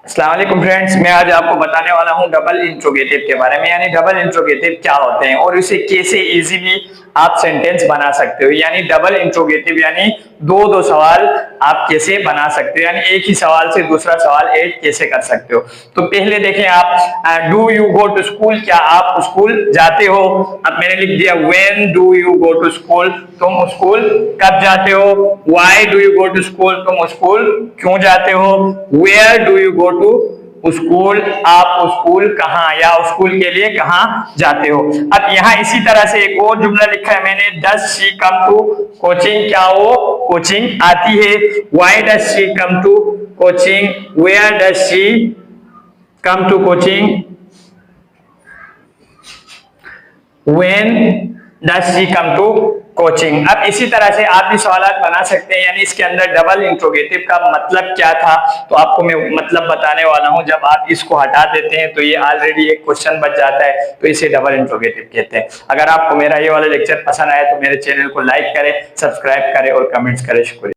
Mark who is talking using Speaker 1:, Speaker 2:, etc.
Speaker 1: अस्सलाम वालेकुम फ्रेंड्स, मैं आज आपको बताने वाला हूं डबल इंट्रोगेटिव के बारे में। यानी डबल इंट्रोगेटिव क्या होते हैं और इसे कैसे इजीली आप सेंटेंस बना सकते हो। यानी डबल इंट्रोगेटिव यानी दो दो सवाल आप कैसे बना सकते हो, यानी एक ही सवाल से दूसरा सवाल ऐड कैसे कर सकते हो। तो पहले देखें आप, do you go to school, क्या आप स्कूल जाते हो। अब मैंने लिख दिया when do you go to school, तुम स्कूल कब जाते हो। Why do you go to school, तुम स्कूल क्यों जाते हो। Where do you go to school, आप स्कूल कहाँ या स्कूल के लिए कहाँ जाते हो। अब यहाँ इसी तरह से एक और जुमला लिखा है मैंने, does she come to coaching, क्या वो कोचिंग आती है। Why does she come to coaching, where does she come to coaching, When does she come to coaching. अब इसी तरह से आप भी सवाल बना सकते हैं। यानी इसके अंदर डबल इंट्रोगेटिव का मतलब क्या था, तो आपको मैं मतलब बताने वाला हूं। जब आप इसको हटा देते हैं तो ये ऑलरेडी एक क्वेश्चन बच जाता है, तो इसे डबल इंट्रोगेटिव कहते हैं। अगर आपको मेरा ये वाला लेक्चर पसंद आया तो मेरे चैनल को लाइक करें, सब्सक्राइब करें और कमेंट्स करें। शुक्रिया।